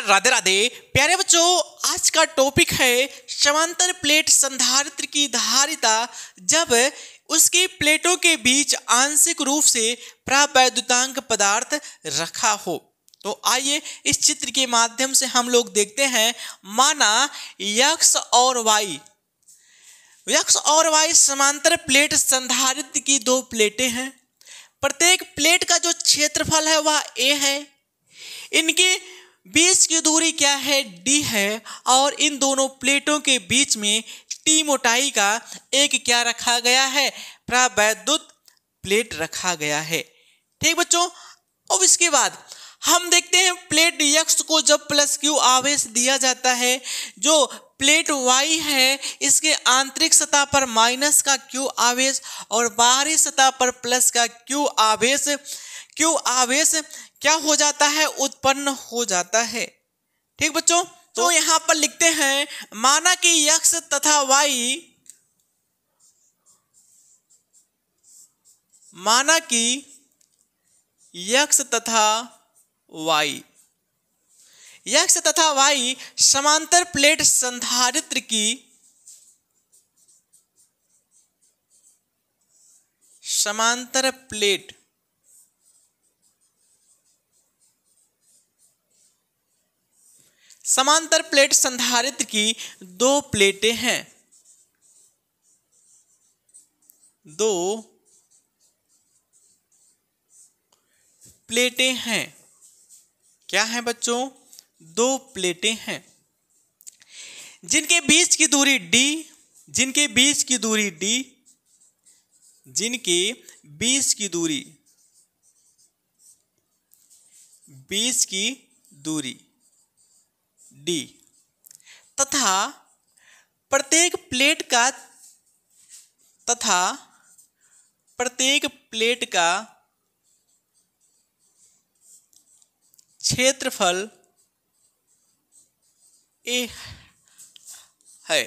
नमस्कार, राधे राधे। प्यारे बच्चों, आज का टॉपिक है समांतर प्लेट संधारित्र की धारिता जब उसकी प्लेटों के बीच आंशिक रूप से प्रावैद्युतांक पदार्थ रखा हो। तो आइए इस चित्र के माध्यम से हम लोग देखते हैं। माना x और y समांतर प्लेट संधारित्र की दो प्लेटें हैं। प्रत्येक प्लेट का जो क्षेत्रफल है वह a है। इनके बीच की दूरी क्या है, d है। और इन दोनों प्लेटों के बीच में t मोटाई का एक क्या रखा गया है, प्रावैद्युत प्लेट रखा गया है। ठीक बच्चों, अब इसके बाद हम देखते हैं प्लेट x को जब प्लस q आवेश दिया जाता है, जो प्लेट y है इसके आंतरिक सतह पर माइनस का q आवेश और बाहरी सतह पर प्लस का q आवेश क्या हो जाता है, उत्पन्न हो जाता है। ठीक बच्चों, तो यहां पर लिखते हैं माना कि x तथा y, माना कि x तथा y समांतर प्लेट संधारित्र की समांतर प्लेट संधारित्र की दो प्लेटें हैं। क्या है बच्चों? दो प्लेटें हैं जिनके बीच की दूरी d तथा प्रत्येक प्लेट का क्षेत्रफल a है।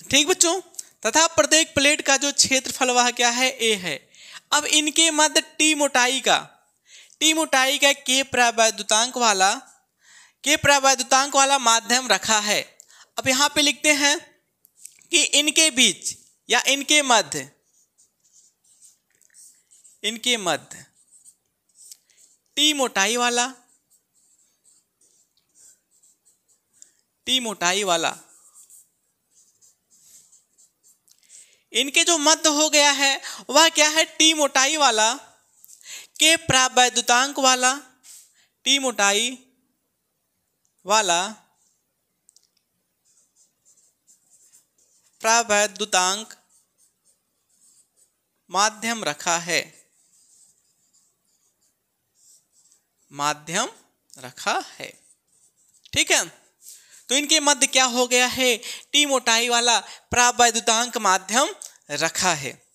ठीक बच्चों, तथा प्रत्येक प्लेट का जो क्षेत्रफल वह क्या है, a है। अब इनके मध्य t मोटाई का के प्रावैद्युतांक वाला माध्यम रखा है। अब यहां पे लिखते हैं कि इनके बीच या इनके मध्य t मोटाई वाला इनके जो मध्य हो गया है वह क्या है, t मोटाई वाला के प्रावैद्युतांक वाला प्रावैद्युतांक माध्यम रखा है। ठीक है, तो इनके मध्य क्या हो गया है, टी मोटाई वाला प्रावैद्युतांक माध्यम रखा है।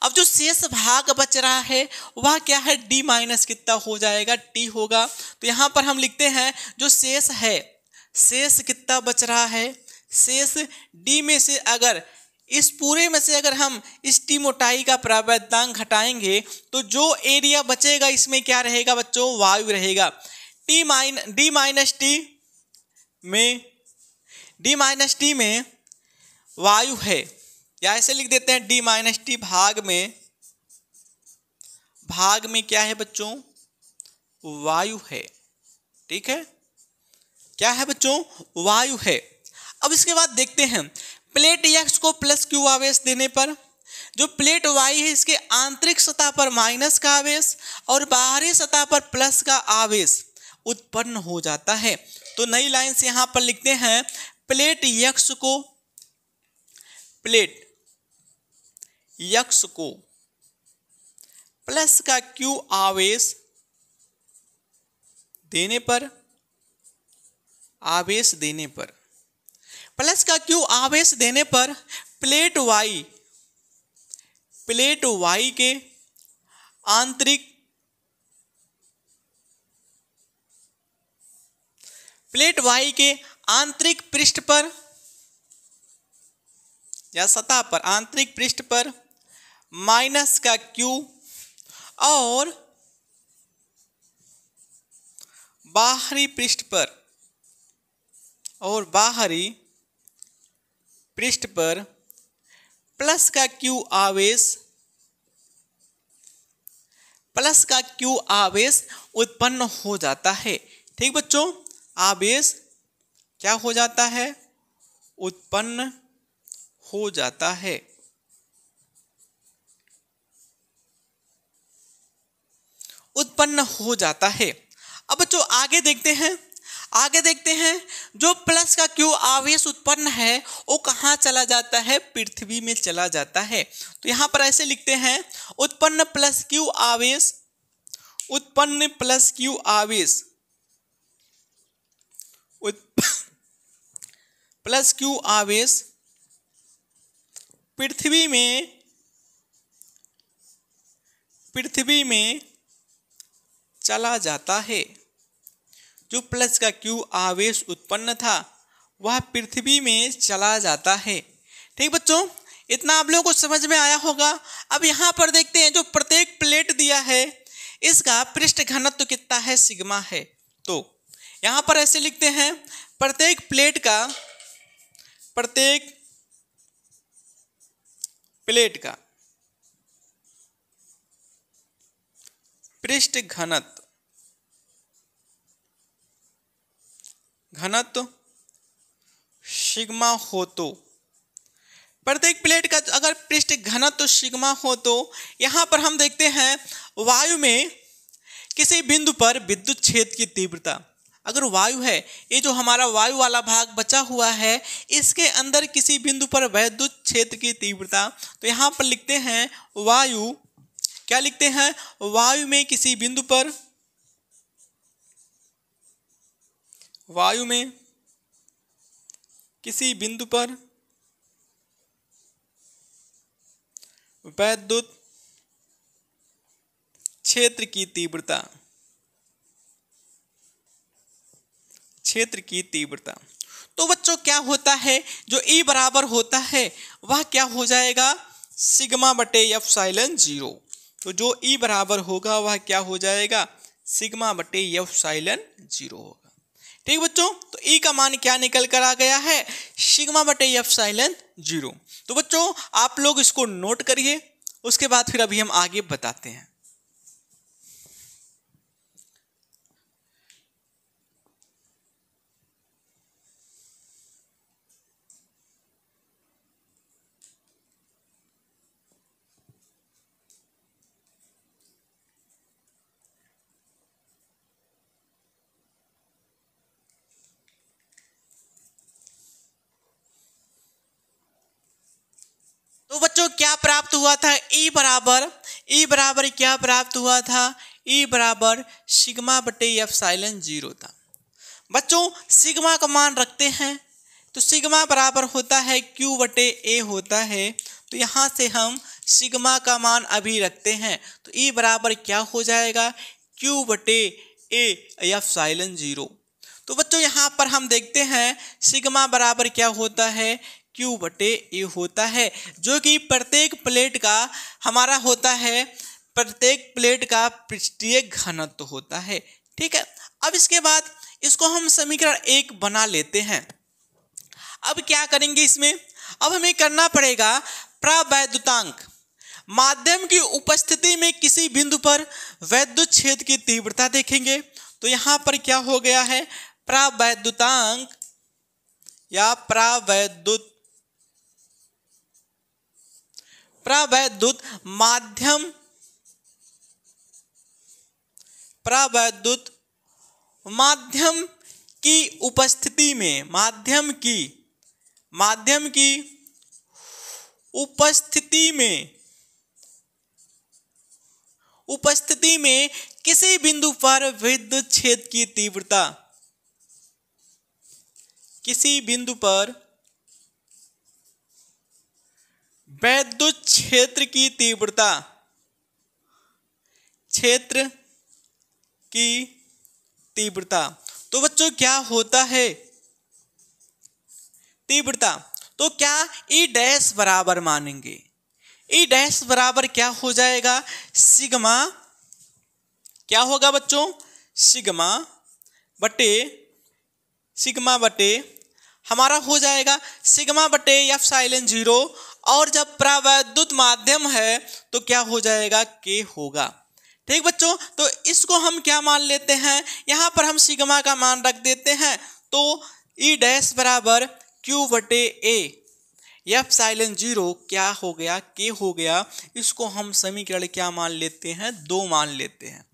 अब जो शेष भाग बच रहा है वह क्या है, d माइनस कितना हो जाएगा, t होगा। तो यहां पर हम लिखते हैं जो शेष कितना बच रहा है, शेष d में से अगर इस पूरे में से अगर हम इस t मोटाई का प्रावैद्युतांक घटाएंगे तो जो एरिया बचेगा इसमें क्या रहेगा बच्चों, वायु रहेगा। d माइनस टी में वायु है, या ऐसे लिख देते हैं d माइनस टी भाग में क्या है बच्चों, वायु है। ठीक है, क्या है बच्चों, वायु है। अब इसके बाद देखते हैं प्लेट x को प्लस q आवेश देने पर जो प्लेट y है इसके आंतरिक सतह पर माइनस का आवेश और बाहरी सतह पर प्लस का आवेश उत्पन्न हो जाता है। तो नई लाइन से यहां पर लिखते हैं प्लेट x को प्लस का q आवेश देने पर प्लस का q आवेश देने पर प्लेट y के आंतरिक पृष्ठ पर या सतह पर, आंतरिक पृष्ठ पर माइनस का q और बाहरी पृष्ठ पर और बाहरी पृष्ठ पर प्लस का क्यू आवेश उत्पन्न हो जाता है। ठीक बच्चों, आवेश क्या हो जाता है? उत्पन्न हो जाता है। उत्पन्न हो जाता है। अब बच्चों आगे देखते हैं जो प्लस का क्यू आवेश उत्पन्न है वो कहाँ चला जाता है? पृथ्वी में चला जाता है। तो यहाँ पर ऐसे लिखते हैं, उत्पन्न प्लस क्यू आवेश पृथ्वी में चला जाता है। जो प्लस का क्यू आवेश उत्पन्न था वह पृथ्वी में चला जाता है। ठीक बच्चों, इतना आप लोगों को समझ में आया होगा। अब यहाँ पर देखते हैं, जो प्रत्येक प्लेट दिया है इसका पृष्ठ घनत्व कितना है? सिग्मा है। तो यहाँ पर ऐसे लिखते हैं, प्रत्येक प्लेट का पृष्ठ घनत्व सिग्मा हो तो प्रत्येक प्लेट का अगर पृष्ठ घनत्व सिग्मा हो तो यहाँ पर हम देखते हैं वायु में किसी बिंदु पर विद्युत क्षेत्र की तीव्रता, अगर वायु है, ये जो हमारा वायु वाला भाग बचा हुआ है इसके अंदर किसी बिंदु पर विद्युत क्षेत्र की तीव्रता, तो यहाँ पर लिखते हैं वायु, क्या लिखते हैं? वायु में किसी बिंदु पर विद्युत क्षेत्र की तीव्रता। तो बच्चों क्या होता है? जो E बराबर होता है वह क्या हो जाएगा? सिग्मा बटे एप्सिलॉन 0। तो जो E बराबर होगा वह क्या हो जाएगा? सिग्मा बटे एप्सिलॉन 0 होगा। ठीक बच्चों, तो E का मान क्या निकल कर आ गया है? सिग्मा बटे एप्सिलॉन 0। तो बच्चों आप लोग इसको नोट करिए, उसके बाद फिर अभी हम आगे बताते हैं। तो बच्चों क्या प्राप्त हुआ था? E बराबर क्या प्राप्त हुआ था? E बराबर सिग्मा बटे एप्सिलॉन 0 था। बच्चों सिग्मा का मान रखते हैं तो सिग्मा बराबर होता है Q बटे A होता है। तो यहाँ से हम सिग्मा का मान अभी रखते हैं, तो E बराबर क्या हो जाएगा? Q बटे A एप्सिलॉन 0। तो बच्चों यहाँ पर हम देखते हैं सिग्मा बराबर क्या होता है? Q बटे A होता है, जो कि प्रत्येक प्लेट का हमारा होता है, प्रत्येक प्लेट का पृष्ठीय घनत्व होता है। ठीक है, अब इसके बाद इसको हम समीकरण 1 बना लेते हैं। अब क्या करेंगे इसमें? अब हमें करना पड़ेगा प्रवैद्युतांक, माध्यम की उपस्थिति में किसी बिंदु पर वैद्युत क्षेत्र की तीव्रता देखेंगे। तो यहाँ पर क्या हो गया है? प्रवैद्युतांक या प्रवैद्युत माध्यम की उपस्थिति में किसी बिंदु पर विद्युत क्षेत्र की तीव्रता, विद्युत क्षेत्र की तीव्रता। तो बच्चों क्या होता है? तीव्रता। तो क्या E डैश बराबर मानेंगे? E डैश बराबर क्या हो जाएगा? सिग्मा, क्या होगा बच्चों? सिग्मा बटे सिग्मा बटे हमारा हो जाएगा सिग्मा बटे एप्सिलॉन 0, और जब प्रावैद्युत माध्यम है तो क्या हो जाएगा, के होगा। ठीक बच्चों, तो इसको हम क्या मान लेते हैं, यहाँ पर हम सिग्मा का मान रख देते हैं, तो ई डैश बराबर क्यू बटे ए एप्सिलॉन 0 क्या हो गया, के हो गया। इसको हम समीकरण क्या मान लेते हैं, 2 मान लेते हैं।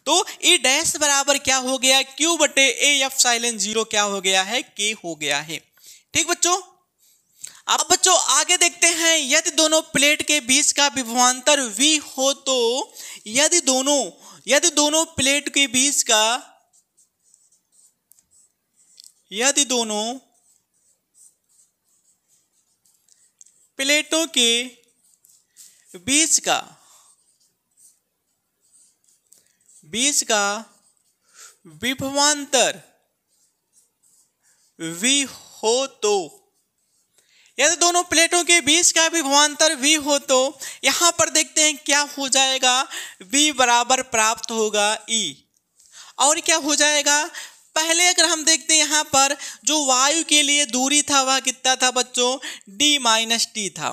तो ई डैश बराबर क्या हो गया, क्यू बटे ए एप्सिलॉन 0 क्या हो गया है, के हो गया है। ठीक बच्चों, अब बच्चों आगे देखते हैं, यदि दोनों प्लेट के बीच का विभवांतर V हो तो यदि दोनों प्लेट के बीच का यदि दोनों प्लेटों के बीच का विभवांतर V हो तो यदि दोनों प्लेटों के बीच का विभवांतर V हो तो यहां पर देखते हैं क्या हो जाएगा, V बराबर प्राप्त होगा E, और क्या हो जाएगा, पहले अगर हम देखते हैं यहाँ पर जो वायु के लिए दूरी था वह कितना था बच्चों, d माइनस टी था,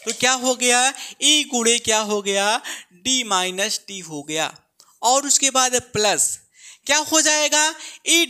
तो क्या हो गया, E गुणे क्या हो गया, d माइनस टी हो गया, और उसके बाद प्लस क्या हो जाएगा, ई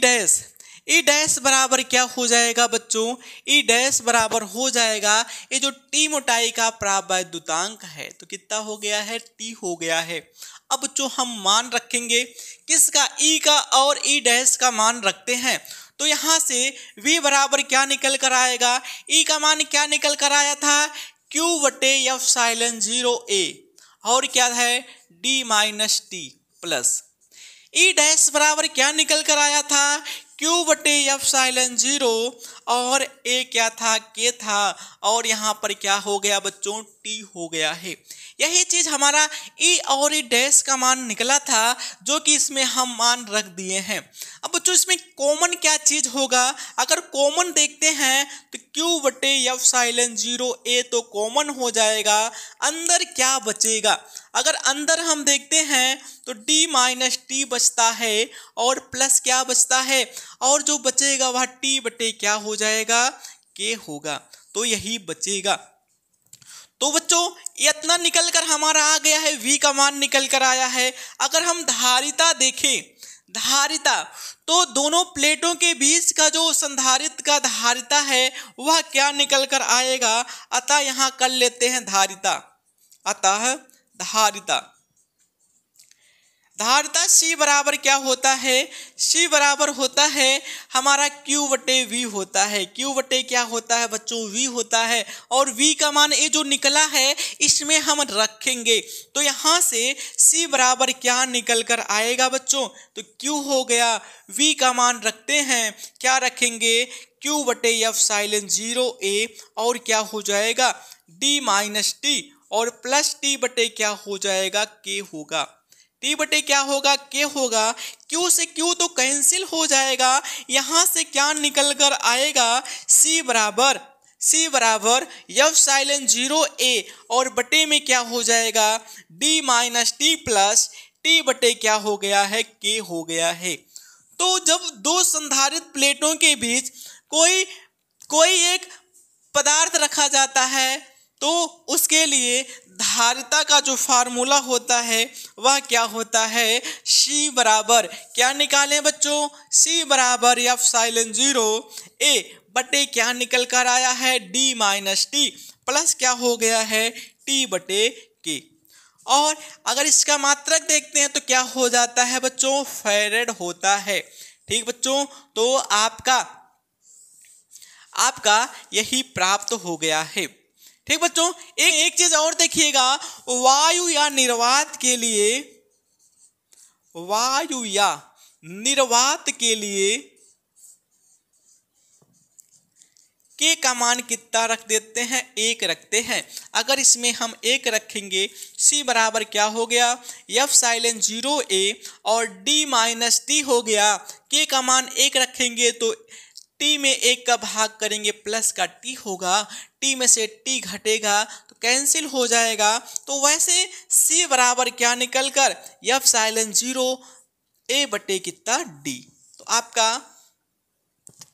डैश बराबर क्या हो जाएगा बच्चों, ई डैश बराबर हो जाएगा ये जो टी मोटाई का प्रावैद्युतांक है, तो कितना हो गया है, टी हो गया है। अब बच्चों हम मान रखेंगे किसका, ई का, और ई डैश का मान रखते हैं, तो यहाँ से v बराबर क्या निकल कर आएगा, ई का मान क्या निकल कर आया था, q बटे एप्सिलॉन 0 a, और क्या है, d माइनस टी प्लस ई डैश बराबर क्या निकल कर आया था, Q बटे एप्सिलॉन 0, और A क्या था, K था, और यहाँ पर क्या हो गया बच्चों, T हो गया है। यही चीज हमारा E और E डैश का मान निकला था, जो कि इसमें हम मान रख दिए हैं। अब बच्चों इसमें कॉमन क्या चीज होगा, अगर कॉमन देखते हैं तो Q बटे एप्सिलॉन 0 A तो कॉमन हो जाएगा, अंदर क्या बचेगा, अगर अंदर हम देखते हैं तो d माइनस टी बचता है, और प्लस क्या बचता है, और जो बचेगा वह t बटे क्या हो जाएगा, k होगा, तो यही बचेगा। तो बच्चों इतना निकल कर हमारा आ गया है, v का मान निकल कर आया है। अगर हम धारिता देखें, धारिता तो दोनों प्लेटों के बीच का जो संधारित्र का धारिता है वह क्या निकल कर आएगा, अतः यहाँ कर लेते हैं धारिता, अतः धारिता C बराबर क्या होता है, C बराबर होता है हमारा Q बटे V होता है, Q बटे क्या होता है बच्चों, V होता है, और V का मान ये जो निकला है इसमें हम रखेंगे, तो यहाँ से C बराबर क्या निकल कर आएगा बच्चों, तो Q हो गया, V का मान रखते हैं, क्या रखेंगे, Q बटे एप्सिलॉन 0 A, और क्या हो जाएगा, D माइनस टी, और प्लस टी बटे क्या हो जाएगा, के होगा, टी बटे क्या होगा, के होगा। क्यू से क्यू तो कैंसिल हो जाएगा, यहां से क्या निकल कर आएगा, सी बराबर एप्सिलॉन 0 A, और बटे में क्या हो जाएगा, D minus T plus T बटे क्या हो गया है, के हो गया है। तो जब दो संधारित प्लेटों के बीच कोई एक पदार्थ रखा जाता है तो उसके लिए धारिता का जो फार्मूला होता है वह क्या होता है, C बराबर क्या निकालें बच्चों, C बराबर एप्सिलॉन 0 A बटे क्या निकल कर आया है, D माइनस टी प्लस क्या हो गया है, T बटे के। और अगर इसका मात्रक देखते हैं तो क्या हो जाता है बच्चों, फैरेड होता है। ठीक बच्चों, तो आपका यही प्राप्त हो गया है। ठीक बच्चों, एक चीज और देखिएगा, वायु या निर्वात के लिए के का मान कितना रख देते हैं, 1 रखते हैं। अगर इसमें हम 1 रखेंगे, C बराबर क्या हो गया, एप्सिलॉन 0 A, और D माइनस टी हो गया, के का मान 1 रखेंगे तो टी में 1 का भाग करेंगे, प्लस का टी होगा, टी में से टी घटेगा तो कैंसिल हो जाएगा। तो वैसे C बराबर क्या निकल कर, एप्सिलॉन 0 A बटे कितना, D। तो आपका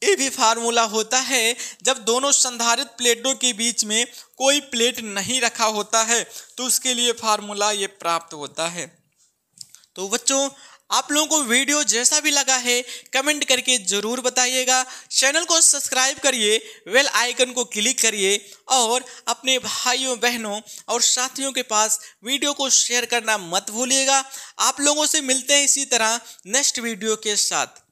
ये भी फार्मूला होता है जब दोनों संधारित्र प्लेटों के बीच में कोई प्लेट नहीं रखा होता है, तो उसके लिए फार्मूला ये प्राप्त होता है। तो बच्चों, आप लोगों को वीडियो जैसा भी लगा है कमेंट करके ज़रूर बताइएगा। चैनल को सब्सक्राइब करिए, बेल आइकन को क्लिक करिए और अपने भाइयों बहनों और साथियों के पास वीडियो को शेयर करना मत भूलिएगा। आप लोगों से मिलते हैं इसी तरह नेक्स्ट वीडियो के साथ।